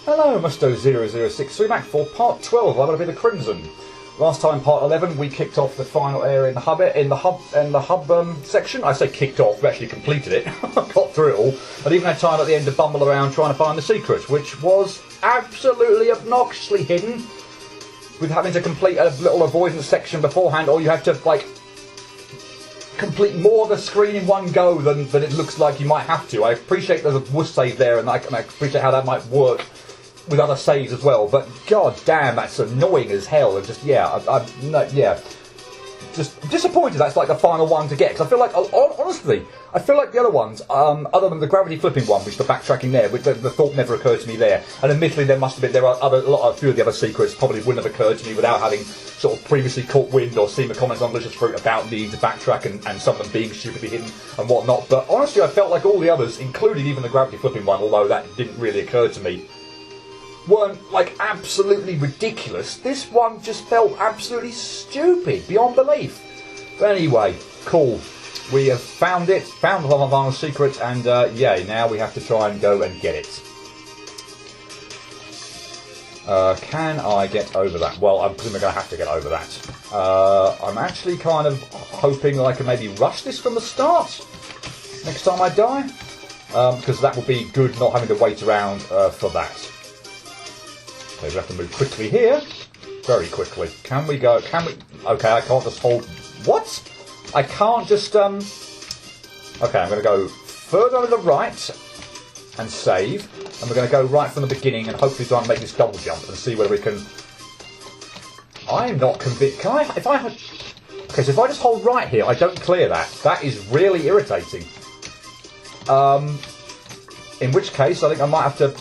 Hello, Musto0063 back for part 12. I'm going to be the Crimson. Last time, part 11, we kicked off the final area in the hub section. I say kicked off, we actually completed it. Got through it all, and even had time at the end to bumble around trying to find the secret, which was absolutely obnoxiously hidden. With having to complete a little avoidance section beforehand, or you have to like complete more of the screen in one go than it looks like you might have to. I appreciate there's a wuss save there, and I appreciate how that might work with other saves as well, but god damn, that's annoying as hell. And just just disappointed that's like the final one to get, because I feel like, honestly, I feel like the other ones, other than the gravity flipping one, which the backtracking there, which the thought never occurred to me there, and admittedly there are a few of the other secrets probably wouldn't have occurred to me without having sort of previously caught wind or seen the comments on Delicious Fruit about needing to backtrack and some of them being stupidly hidden and whatnot. But honestly, I felt like all the others, including even the gravity flipping one, although that didn't really occur to me, weren't like absolutely ridiculous. This one just felt absolutely stupid beyond belief. But anyway, cool. We have found the final secret, and now we have to try and go and get it. Can I get over that? Well, I'm presumably going to have to get over that. I'm actually kind of hoping that I can maybe rush this from the start next time I die, because that would be good, not having to wait around for that. Okay, we have to move quickly here. Very quickly. Can we go? Okay, I can't just hold... What? I can't just... Okay, I'm going to go further to the right and save. And we're going to go right from the beginning and hopefully try and make this double jump and see whether we can... I'm not convinced... Can I... If I... Okay, so if I just hold right here, I don't clear that. That is really irritating. In which case, I think I might have to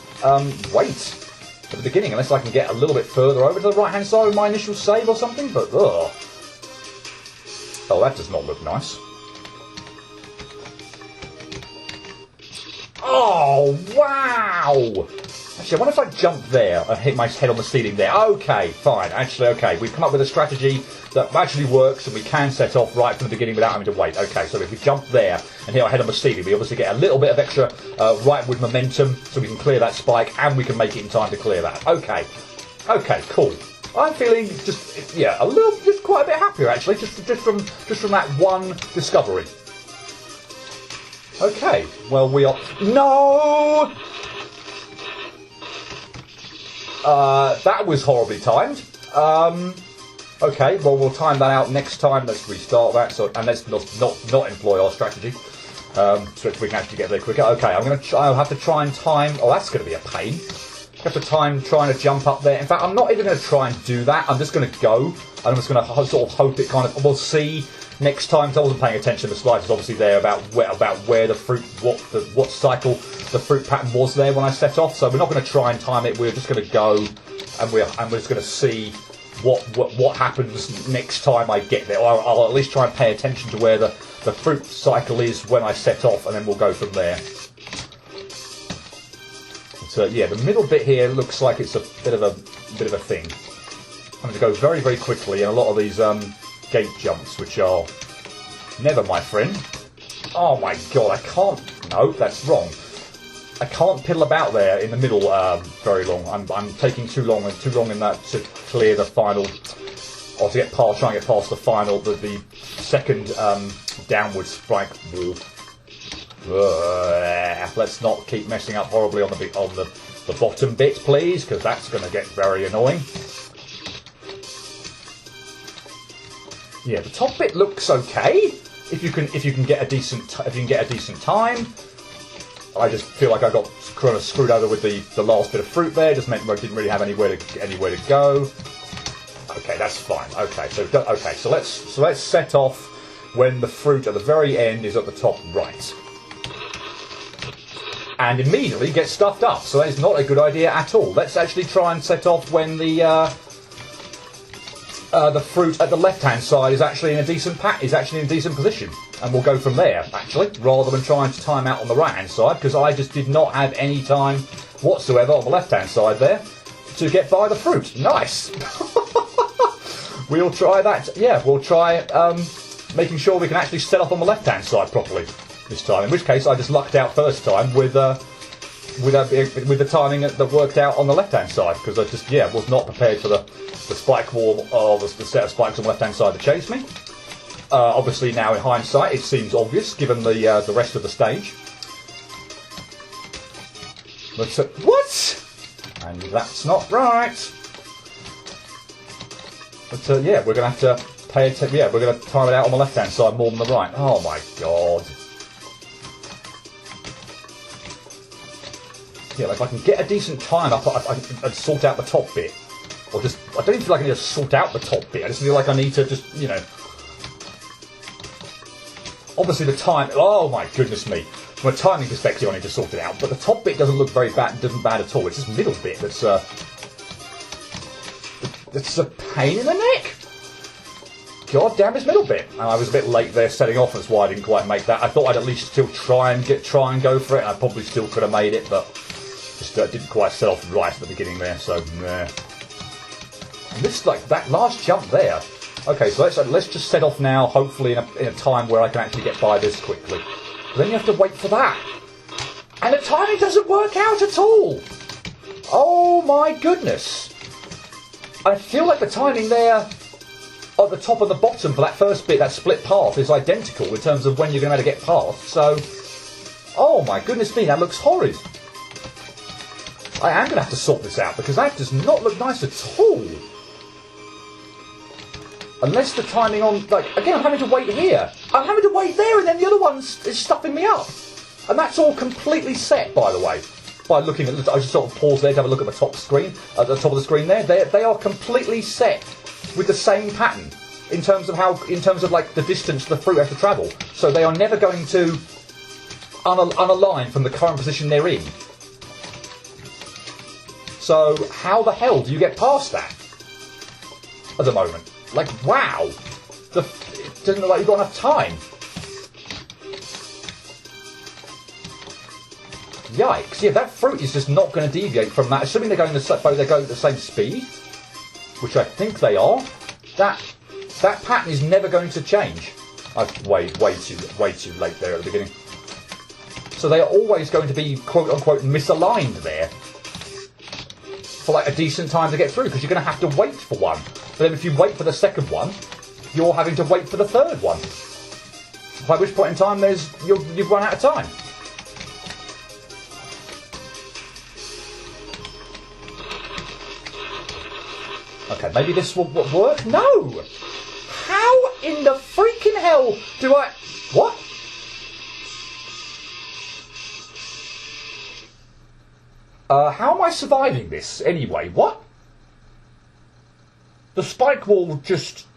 wait at the beginning, unless I can get a little bit further over to the right-hand side of my initial save or something, but ugh. Oh, that does not look nice. Oh, wow! Actually, I wonder if I jump there and hit my head on the ceiling there. Okay, fine. Actually, okay. We've come up with a strategy that actually works, and we can set off right from the beginning without having to wait. Okay, so if we jump there and hit our head on the ceiling, we obviously get a little bit of extra rightward momentum, so we can clear that spike, and we can make it in time to clear that. Okay. Okay, cool. I'm feeling just quite a bit happier, actually, just from that one discovery. Okay, well, we are... No! That was horribly timed. Okay, well, we'll time that out next time. Let's restart that, and let's not employ our strategy, so we can actually get there quicker. Okay, I'll have to try and time... Oh, that's going to be a pain. I have to time trying to jump up there. In fact, I'm not even going to try and do that. I'm just going to go, and I'm just going to sort of hope it kind of... We'll see next time, because I wasn't paying attention. The slide is obviously there about where the fruit, what cycle the fruit pattern was there when I set off. So we're not going to try and time it. We're just going to go, and we're just going to see what happens next time I get there. Or I'll at least try and pay attention to where the fruit cycle is when I set off, and then we'll go from there. So yeah, the middle bit here looks like it's a bit of a thing. I'm going to go very, very quickly, and a lot of these gate jumps, which are never my friend. Oh my god, I can't... No, that's wrong. I can't piddle about there in the middle very long. I'm taking too long in that to clear the final, or to try and get past the final, the second downward spike wall. Let's not keep messing up horribly on the bottom bit, please, because that's going to get very annoying. Yeah, the top bit looks okay if you can get a decent time. I just feel like I got kind of screwed over with the last bit of fruit there. Just meant I didn't really have anywhere to go. Okay, that's fine. Okay, so let's set off when the fruit at the very end is at the top right, and immediately get stuffed up. So that is not a good idea at all. Let's actually try and set off when the fruit at the left-hand side is actually in a decent position, and we'll go from there, actually, rather than trying to time out on the right-hand side, because I just did not have any time whatsoever on the left-hand side there to get by the fruit. Nice. We'll try that. Yeah, we'll try making sure we can actually set off on the left-hand side properly this time. In which case, I just lucked out first time with with the timing that worked out on the left-hand side, because I just, was not prepared for the spike wall or the set of spikes on the left-hand side to chase me. Obviously now in hindsight it seems obvious given the rest of the stage. But, what? And that's not right. But we're going to have to pay attention. Yeah, we're going to time it out on the left-hand side more than the right. Oh my god. Yeah, like if I can get a decent time up, I'd sort out the top bit. Or just, I don't even feel like I need to sort out the top bit. I just feel like I need to just, obviously the time, oh my goodness me. From a timing perspective, I need to sort it out. But the top bit doesn't look very bad, doesn't bad at all. It's this middle bit that's a pain in the neck. God damn this middle bit. And I was a bit late there setting off, that's why I didn't quite make that. I thought I'd at least still try and go for it. And I probably still could have made it, but just didn't quite set off right at the beginning there, so nah. And this, like, that last jump there. Okay, so let's just set off now, hopefully in a time where I can actually get by this quickly. But then you have to wait for that. And the timing doesn't work out at all. Oh my goodness. I feel like the timing there at the top and the bottom for that first bit, that split path, is identical in terms of when you're going to get past. So, oh my goodness me, that looks horrid. I am going to have to sort this out because that does not look nice at all. Unless the timing on, like, again, I'm having to wait here. I'm having to wait there, and then the other one is stuffing me up. And that's all completely set, by the way. By looking at, I just sort of pause there to have a look at the top screen, at the top of the screen there. They are completely set with the same pattern in terms of like the distance the fruit has to travel. So they are never going to unalign from the current position they're in. So how the hell do you get past that at the moment? Like, wow! It doesn't look like you've got enough time. Yikes! Yeah, that fruit is just not going to deviate from that. Assuming they're going the same speed, which I think they are. That pattern is never going to change. I've way too late there at the beginning. So they are always going to be quote unquote misaligned there for like a decent time to get through, because you're going to have to wait for one. But then if you wait for the second one, you're having to wait for the third one. By which point in time you've run out of time. Okay, maybe this will work? No! How in the freaking hell do I... What? How am I surviving this anyway? What? The spike wall just...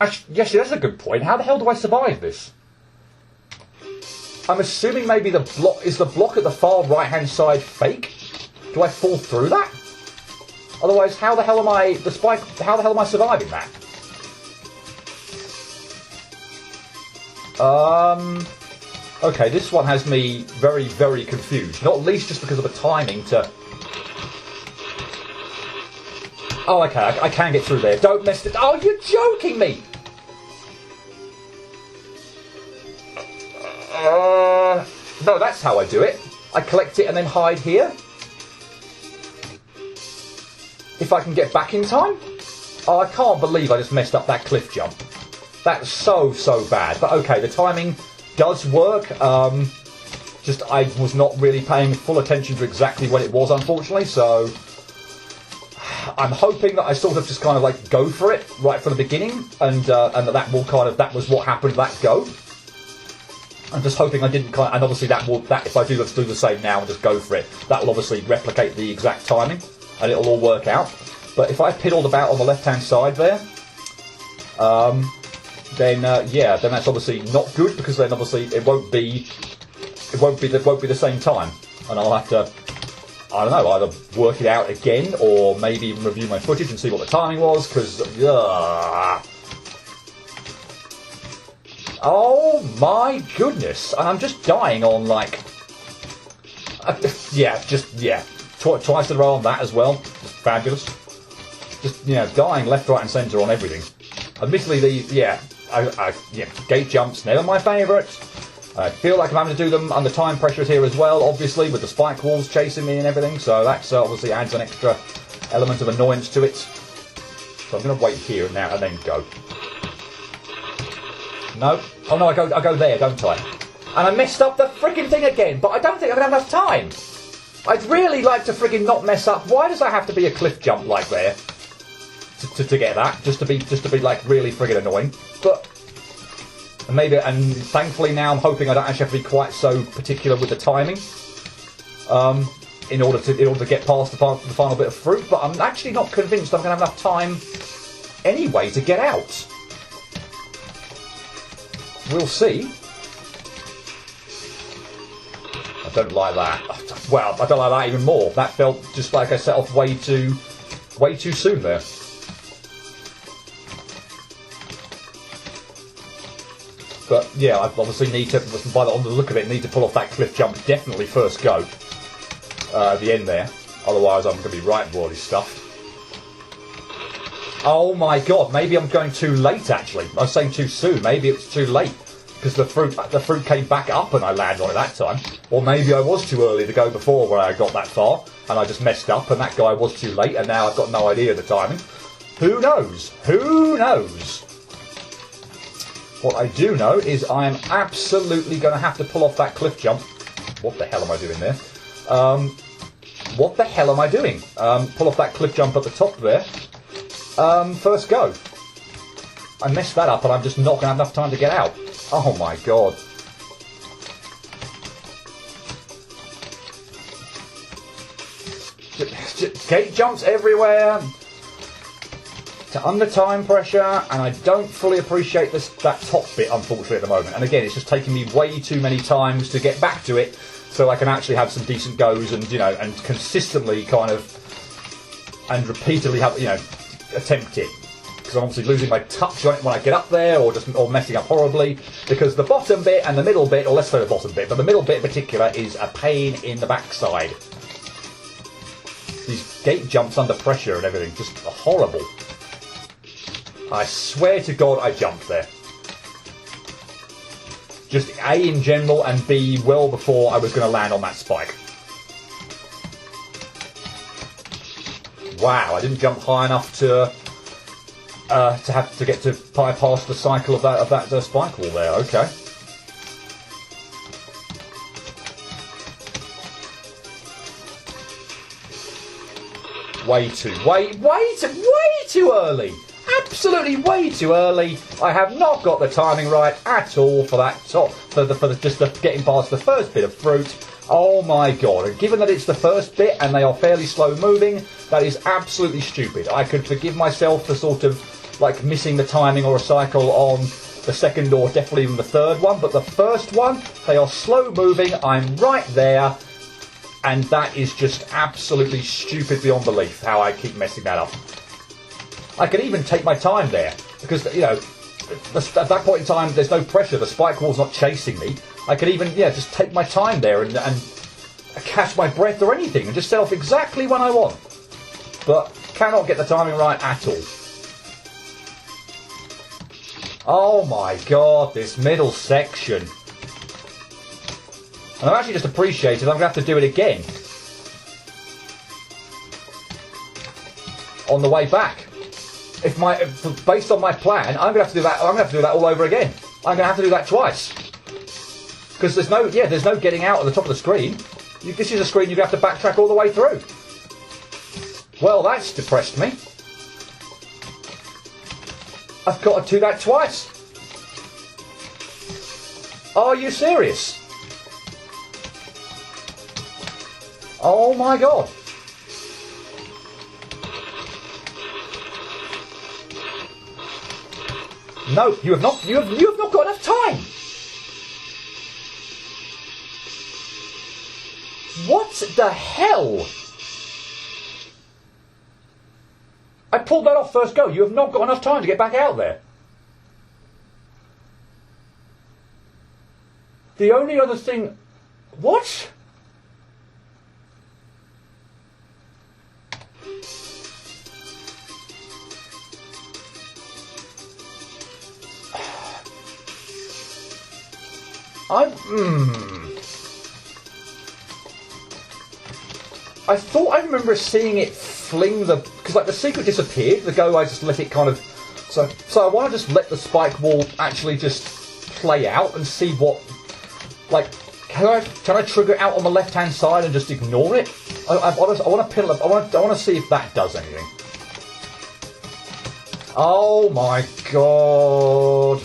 Actually, yes, that's a good point. How the hell do I survive this? I'm assuming maybe the block... Is the block at the far right-hand side fake? Do I fall through that? Otherwise, how the hell am I... How the hell am I surviving that? Okay, this one has me very, very confused. Not least just because of the timing to... Oh, okay, I can get through there. Don't mess it... Oh, you're joking me! No, that's how I do it. I collect it and then hide here. If I can get back in time? Oh, I can't believe I just messed up that cliff jump. That's so bad. But okay, the timing does work. Just I was not really paying full attention to exactly when it was, unfortunately, so... I'm hoping that I sort of just kind of like go for it right from the beginning, and that will kind of... That was what happened that go. I'm just hoping I didn't kind of... And obviously that if I do the same now and just go for it, that will obviously replicate the exact timing, and it'll all work out. But if I piddled about on the left-hand side there, then that's obviously not good, because then obviously it won't be the same time, and I'll have to, I don't know, either work it out again or maybe even review my footage and see what the timing was, because oh my goodness, and I'm just dying on like twice in a row on that as well. Just fabulous. Just dying left, right, and centre on everything. Admittedly, gate jumps never my favourite. I feel like I'm having to do them under time pressures here as well, obviously, with the spike walls chasing me and everything, so that obviously adds an extra element of annoyance to it. So I'm going to wait here now and then go. No. Oh no, I go there, don't I? And I messed up the frigging thing again, but I don't think I'm going to have enough time. I'd really like to frigging not mess up. Why does that have to be a cliff jump like there? To get that, just to be like really friggin' annoying. But maybe, and thankfully now I'm hoping I don't actually have to be quite so particular with the timing, in order to get past the final bit of fruit. But I'm actually not convinced I'm going to have enough time anyway to get out. We'll see. I don't like that. Well, I don't like that even more. That felt just like I set off way too soon there. But yeah, I obviously need to, on the look of it, need to pull off that cliff jump definitely first go. At the end there. Otherwise I'm going to be right bloody stuffed. Oh my god, maybe I'm going too late actually. I was saying too soon, maybe it's too late. Because the fruit came back up and I landed on it that time. Or maybe I was too early to go before where I got that far. And I just messed up and that guy was too late and now I've got no idea of the timing. Who knows? Who knows? What I do know is I am absolutely going to have to pull off that cliff jump. What the hell am I doing there? What the hell am I doing? Pull off that cliff jump at the top there. First go. I messed that up and I'm just not going to have enough time to get out. Oh my god. Gate jumps everywhere. Under time pressure, and I don't fully appreciate that top bit, unfortunately, at the moment. And again, it's just taking me way too many times to get back to it, so I can actually have some decent goes and, you know, and consistently kind of, and repeatedly have, you know, attempt it. Because I'm obviously losing my touch on it when I get up there, or messing up horribly. Because the bottom bit and the middle bit, or let's say the bottom bit, but the middle bit in particular is a pain in the backside. These gate jumps under pressure and everything, just horrible. I swear to God I jumped there. Just A in general and B well before I was going to land on that spike. Wow, I didn't jump high enough to have to get to bypass the cycle of that spike wall there. Okay. Way too early. Absolutely way too early. I have not got the timing right at all for that top, for getting past the first bit of fruit. Oh my god! And given that it's the first bit and they are fairly slow moving, that is absolutely stupid. I could forgive myself for sort of like missing the timing or a cycle on the second or definitely even the third one, but the first one, they are slow moving. I'm right there. And that is just absolutely stupid beyond belief how I keep messing that up. I could even take my time there because, you know, at that point in time there's no pressure. The spike wall's not chasing me. I could even, yeah, just take my time there and catch my breath or anything and just set off exactly when I want. But cannot get the timing right at all. Oh my god, this middle section. And I'm actually just appreciated I'm going to have to do it again on the way back. Based on my plan, I'm going to have to do that. I'm going to have to do that all over again. I'm going to have to do that twice because there's no getting out at the top of the screen. This is a screen you're going to have to backtrack all the way through. Well, that's depressed me. I've got to do that twice. Are you serious? Oh my god. No, you have not got enough time. What the hell? I pulled that off first go. You have not got enough time to get back out there. The only other thing... What? I thought I remember seeing it fling the... Because, like, the secret disappeared. The go, I just let it kind of... So I want to just let the spike wall actually just play out and see what... Like, can I trigger it out on the left-hand side and just ignore it? I want to piddle up... I want to see if that does anything. Oh, my God.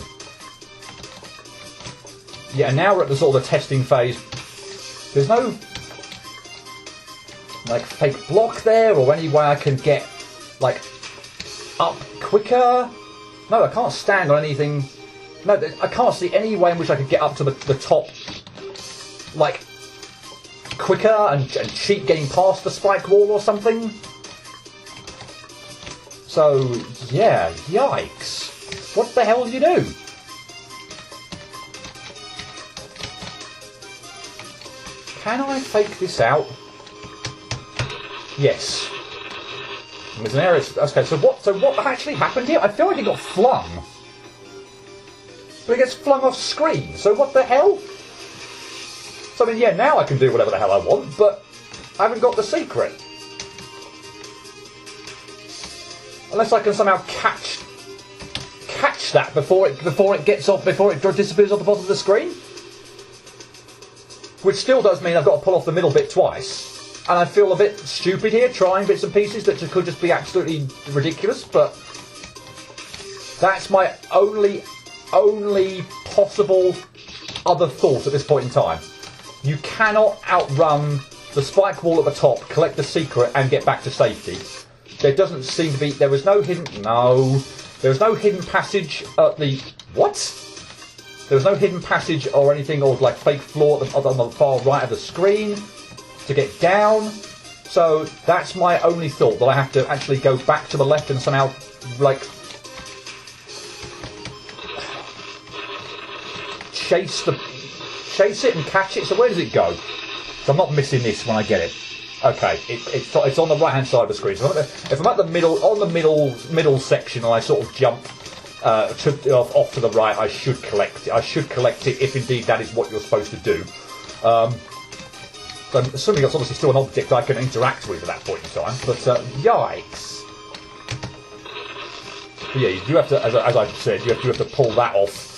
Yeah, now we're at the sort of the testing phase. There's no... like fake block there, or any way I can get like up quicker. No, I can't stand on anything. No, I can't see any way in which I could get up to the top like quicker and cheat getting past the spike wall or something. So yeah, yikes. What the hell do you do? Can I fake this out? Yes. There's an area. Okay, so what actually happened here? I feel like it got flung. But it gets flung off screen. So what the hell? So I mean, yeah, now I can do whatever the hell I want, but I haven't got the secret. Unless I can somehow catch that before it gets off, before it disappears off the bottom of the screen. Which still does mean I've got to pull off the middle bit twice. And I feel a bit stupid here, trying bits and pieces that could just be absolutely ridiculous, but that's my only possible other thought at this point in time. You cannot outrun the spike wall at the top, collect the secret, and get back to safety. There doesn't seem to be... There was no hidden passage at the... What? There was no hidden passage or anything, or like fake floor on the far right of the screen to get down. So that's my only thought, that I have to actually go back to the left and somehow like chase it and catch it. So where does it go? So I'm not missing this when I get it. Okay, it's on the right hand side of the screen. So if I'm at the middle section and I sort of jump off to the right, I should collect it. I should collect it if indeed that is what you're supposed to do. So I'm assuming that's obviously still an object I can interact with at that point in time, but yikes. But yeah, you do have to, as I said, you have to pull that off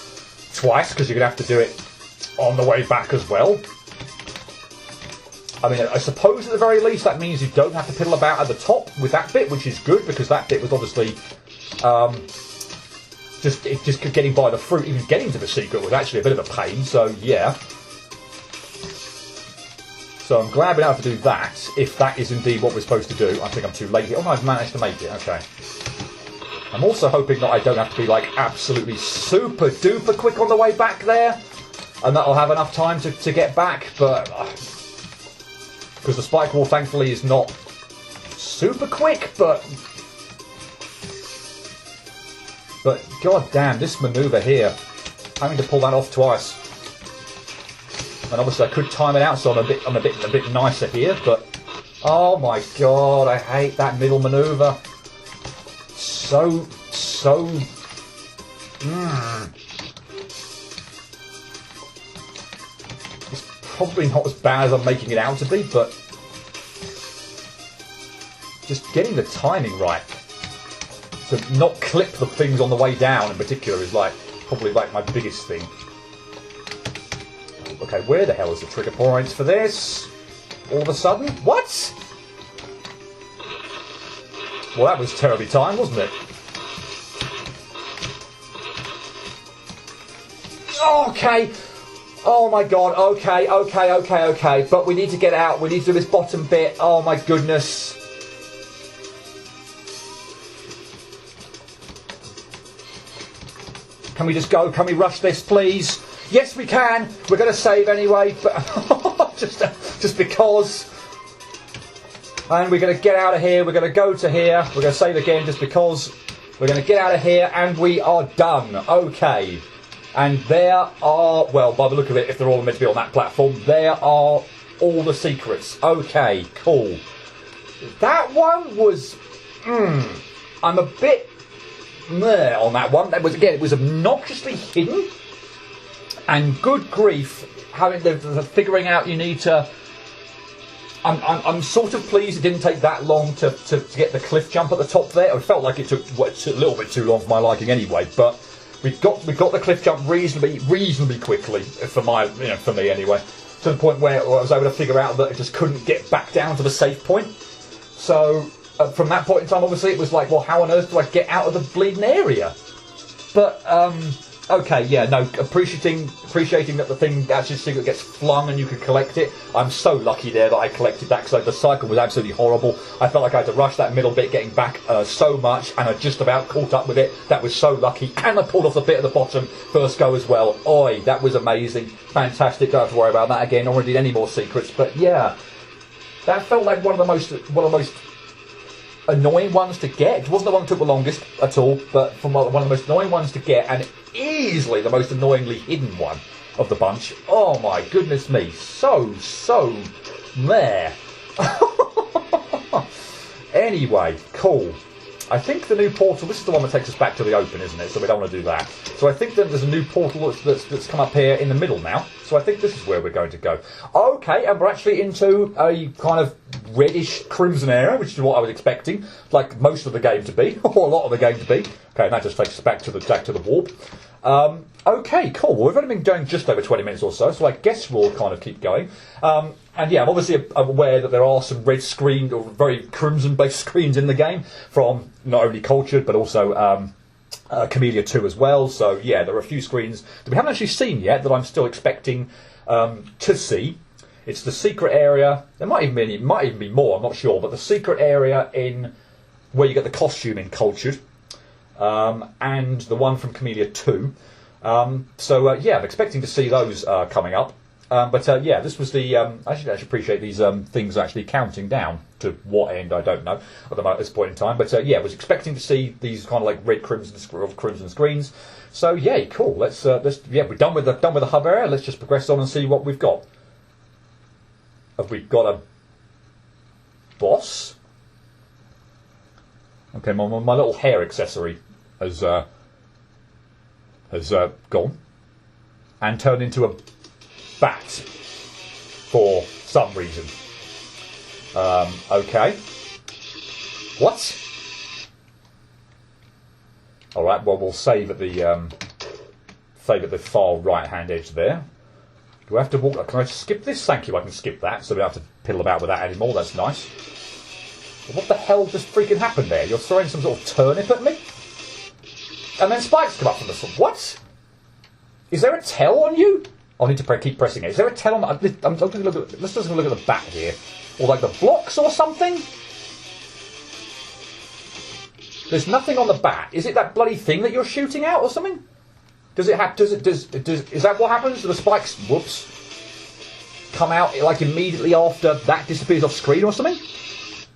twice, because you're going to have to do it on the way back as well. I mean, I suppose at the very least that means you don't have to piddle about at the top with that bit, which is good, because that bit was obviously just getting by the fruit, even getting to the secret was actually a bit of a pain, so yeah. So I'm glad we don't have to do that, if that is indeed what we're supposed to do. I think I'm too late here. Oh no, I've managed to make it, okay. I'm also hoping that I don't have to be like absolutely super duper quick on the way back there, and that I'll have enough time to get back, but... because the spike wall thankfully is not super quick, but god damn, this manoeuvre here, having to pull that off twice. And obviously I could time it out so I'm a bit nicer here, but oh my god, I hate that middle manoeuvre. So it's probably not as bad as I'm making it out to be, but just getting the timing right to not clip the things on the way down in particular is like probably like my biggest thing. Okay, where the hell is the trigger point for this? All of a sudden? What? Well, that was terribly timed, wasn't it? Okay. Oh my god, okay. But we need to get out. We need to do this bottom bit. Oh my goodness. Can we just go? Can we rush this, please? Yes, we can. We're going to save anyway, but just because. And we're going to get out of here. We're going to go to here. We're going to save again just because. We're going to get out of here, and we are done. Okay. And there are, well, by the look of it, if they're all meant to be on that platform, there are all the secrets. Okay, cool. That one was, I'm a bit meh on that one. That was, again, it was obnoxiously hidden. And good grief, having the figuring out you need to. I'm sort of pleased it didn't take that long to get the cliff jump at the top there. It felt like it took a little bit too long for my liking anyway, but we got the cliff jump reasonably quickly for me anyway, to the point where I was able to figure out that I just couldn't get back down to the safe point. So from that point in time, obviously it was like, well, how on earth do I get out of the bleeding area? But okay, yeah, no, appreciating that the thing actually secret gets flung and you can collect it. I'm so lucky there that I collected that, because the cycle was absolutely horrible. I felt like I had to rush that middle bit getting back so much, and I just about caught up with it. That was so lucky, and I pulled off the bit at the bottom first go as well. Oi, that was amazing, fantastic. Don't have to worry about that again, or indeed any more secrets. But yeah, that felt like one of the most annoying ones to get. It wasn't the one that took the longest at all, but from one of the most annoying ones to get, and easily the most annoyingly hidden one of the bunch. Oh my goodness me, so there. Anyway, cool. I think the new portal, this is the one that takes us back to the open, isn't it? So we don't want to do that. So I think that there's a new portal that's come up here in the middle now. So I think this is where we're going to go. Okay, and we're actually into a kind of reddish crimson area, which is what I was expecting, like most of the game to be, or a lot of the game to be. Okay, and that just takes us back to the warp. Okay, cool. Well, we've only been going just over 20 minutes or so I guess we'll kind of keep going. And yeah, I'm obviously aware that there are some red screen or very crimson-based screens in the game from not only Cultured but also Camellia 2 as well. So yeah, there are a few screens that we haven't actually seen yet that I'm still expecting to see. It's the secret area. There might even be more. I'm not sure, but the secret area in where you get the costume in Cultured, and the one from Camellia 2. So yeah, I'm expecting to see those coming up. But yeah, this was the. I should appreciate these things actually counting down to what end I don't know at this point in time. But yeah, I was expecting to see these kind of like red crimson screens. So yeah, cool. Let's yeah, we're done with the hub area. Let's just progress on and see what we've got. Have we got a boss? Okay, my little hair accessory has gone and turned into a bat for some reason. Okay. What? All right. Well, we'll save at the far right-hand edge there. Do I have to walk? Can I skip this? Thank you. I can skip that, so we don't have to piddle about with that anymore. That's nice. What the hell just freaking happened there? You're throwing some sort of turnip at me? And then spikes come up from the front. What? Is there a tell on you? I need to keep pressing it. Is there a tell on... let's just look at the back here. Or like the blocks or something? There's nothing on the bat. Is it that bloody thing that you're shooting out or something? Does it have... is that what happens? Do the spikes... Whoops. Come out like immediately after that disappears off screen or something?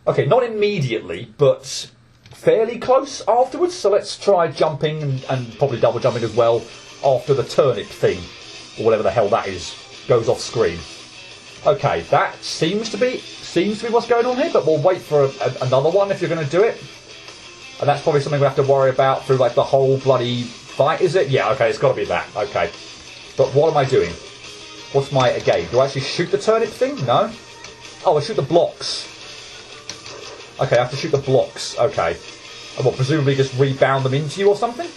Okay, not immediately, but fairly close afterwards. So let's try jumping and probably double jumping as well after the turnip thing, or whatever the hell that is, goes off screen. Okay, that seems to be what's going on here, but we'll wait for another one if you're going to do it. And that's probably something we have to worry about through like the whole bloody fight, is it? Yeah, okay, it's got to be that. Okay. But what am I doing? What's my game? Do I actually shoot the turnip thing? No? Oh, I shoot the blocks. Okay, I have to shoot the blocks. Okay. And what, presumably just rebound them into you or something?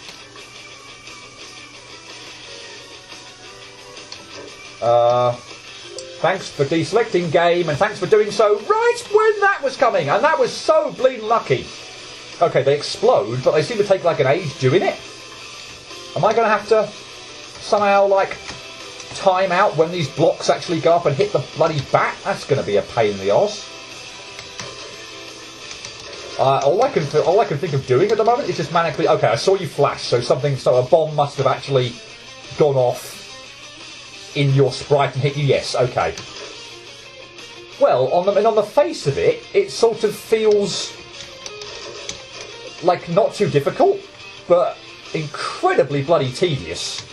Thanks for deselecting game, and thanks for doing so right when that was coming, and that was so bleeding lucky. Okay, they explode, but they seem to take like an age doing it. Am I going to have to somehow like time out when these blocks actually go up and hit the bloody bat? That's going to be a pain in the arse. All I can think of doing at the moment is just manically. Okay, I saw you flash, so a bomb must have actually gone off in your sprite and hit you. Yes, okay. Well, on the face of it, it sort of feels like not too difficult, but incredibly bloody tedious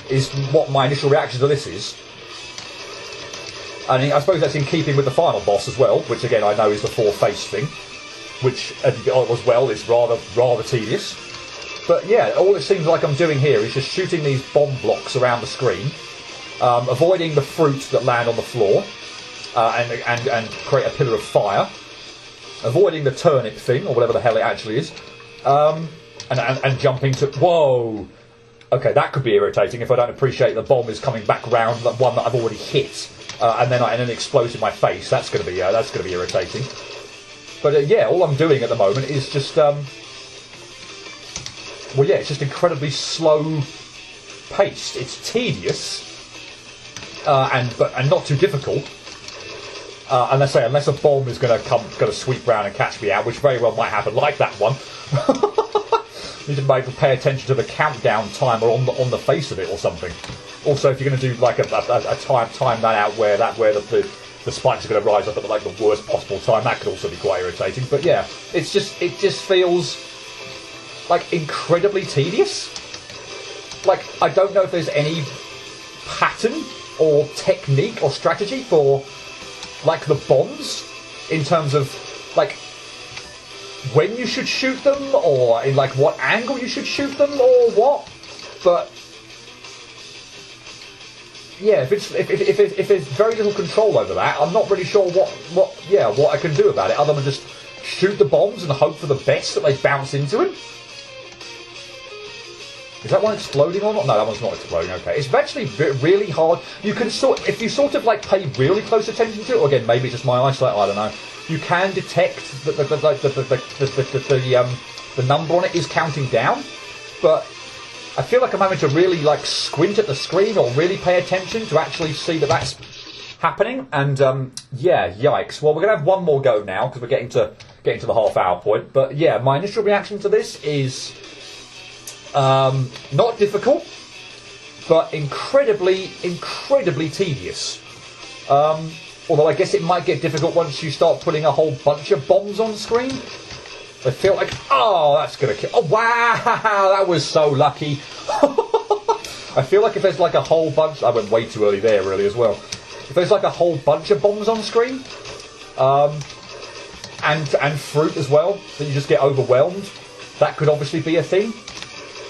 is what my initial reaction to this is. And I suppose that's in keeping with the final boss as well, which again I know is the four-face thing, which as well is rather tedious. But yeah, all it seems like I'm doing here is just shooting these bomb blocks around the screen, avoiding the fruit that land on the floor, and create a pillar of fire, avoiding the turnip thing, or whatever the hell it actually is, and jumping to... Whoa! Okay, that could be irritating if I don't appreciate the bomb is coming back round the one that I've already hit, and then explodes in my face. That's going to be irritating. But yeah, all I'm doing at the moment is just well, yeah, it's just incredibly slow paced. It's tedious, and not too difficult. Unless a bomb is going to sweep round and catch me out, which very well might happen, like that one. You need to maybe pay attention to the countdown timer on the face of it or something. Also, if you're going to do like a time that out where the spikes are going to rise up at like the worst possible time, that could also be quite irritating. But yeah, it just feels like incredibly tedious. Like, I don't know if there's any pattern or technique or strategy for like the bombs in terms of like when you should shoot them, or in like what angle you should shoot them, or what. But yeah, if there's very little control over that, I'm not really sure what I can do about it other than just shoot the bombs and hope for the best that they bounce into him. Is that one exploding or not? No, that one's not exploding. Okay, it's actually really hard. You can if you sort of like pay really close attention to it, or again, maybe it's just my eyesight, I don't know. You can detect that the number on it is counting down, but I feel like I'm having to really like squint at the screen or really pay attention to actually see that that's happening. And yeah, yikes. Well, we're gonna have one more go now because we're getting to the half-hour point. But yeah, my initial reaction to this is not difficult, but incredibly tedious. Although I guess it might get difficult once you start putting a whole bunch of bombs on screen. I feel like, oh, that's going to kill. Oh, wow, that was so lucky. I feel like if there's like a whole bunch... I went way too early there, really, as well. If there's like a whole bunch of bombs on screen, and fruit as well, then you just get overwhelmed. That could obviously be a thing.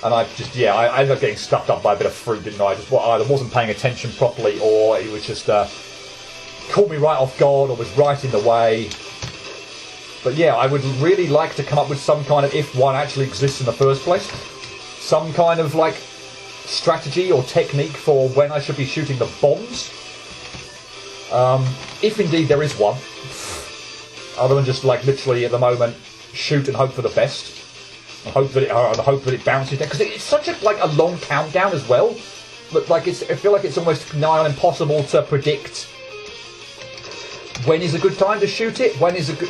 And I ended up getting stuffed up by a bit of fruit, didn't I? I just either wasn't paying attention properly, or it was just caught me right off guard, or was right in the way. But yeah, I would really like to come up with some kind of, if one actually exists in the first place, some kind of like strategy or technique for when I should be shooting the bombs. If indeed there is one, other than just like literally at the moment shoot and hope for the best. I hope that it bounces down, because it's such a long countdown as well. But like I feel like it's almost nigh on impossible to predict when is a good time to shoot it, when is a good,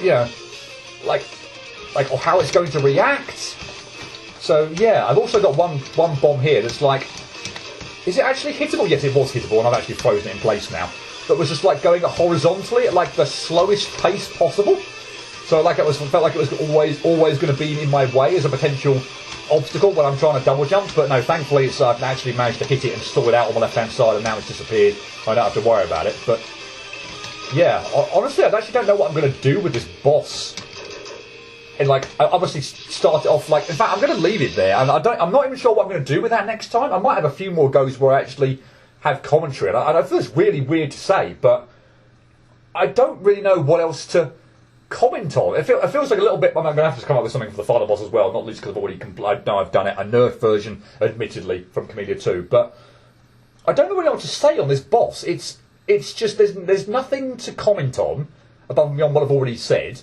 or how it's going to react. So yeah, I've also got one bomb here that's like, is it actually hittable? Yes, it was hittable, and I've actually frozen it in place now. But was just like going horizontally at like the slowest pace possible. So like felt like it was always going to be in my way as a potential obstacle when I'm trying to double jump. But no, thankfully I've actually managed to hit it and stall it out on the left hand side, and now it's disappeared. I don't have to worry about it. But yeah, honestly, I actually don't know what I'm going to do with this boss. And like, I obviously start it off like, in fact, I'm going to leave it there, and I'm not even sure what I'm going to do with that next time. I might have a few more goes where I actually have commentary, and I feel it's really weird to say, but I don't really know what else to comment on. It feels like a little bit. I'm going to have to come up with something for the final boss as well, not least because I've already I know I've done it, a nerf version, admittedly, from Camellia 2, but I don't know what else to say on this boss. It's just there's nothing to comment on above and beyond what I've already said,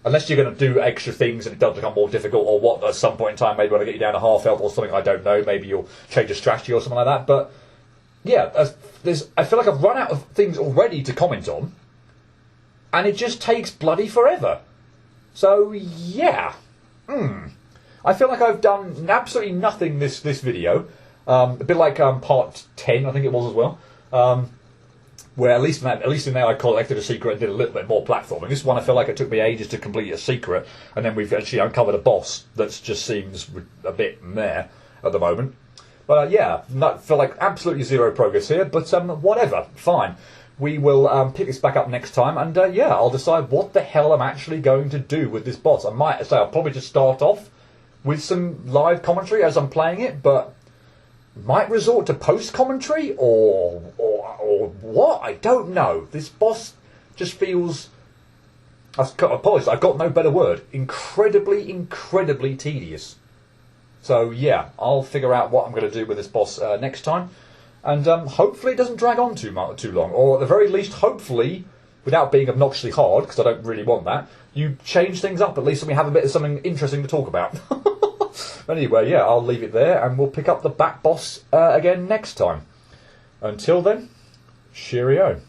unless you're going to do extra things and it does become more difficult, or what at some point in time maybe when I get you down to half health or something, I don't know, maybe you'll change a strategy or something like that. But yeah, I feel like I've run out of things already to comment on, and it just takes bloody forever. So yeah, I feel like I've done absolutely nothing this video. A bit like part 10, I think it was as well. Where at least in there I collected a secret and did a little bit more platforming. This one I feel like it took me ages to complete a secret, and then we've actually uncovered a boss that just seems a bit meh at the moment. But yeah, feel like absolutely zero progress here, but whatever, fine. We will pick this back up next time, and yeah, I'll decide what the hell I'm actually going to do with this boss. I might say I'll probably just start off with some live commentary as I'm playing it, but might resort to post-commentary or what? I don't know. This boss just feels... I apologise, I've got no better word. Incredibly tedious. So yeah, I'll figure out what I'm going to do with this boss next time. And hopefully it doesn't drag on too long. Or at the very least, hopefully, without being obnoxiously hard, because I don't really want that, you change things up at least and we have a bit of something interesting to talk about. Anyway, yeah, I'll leave it there and we'll pick up the back boss again next time. Until then, cheerio.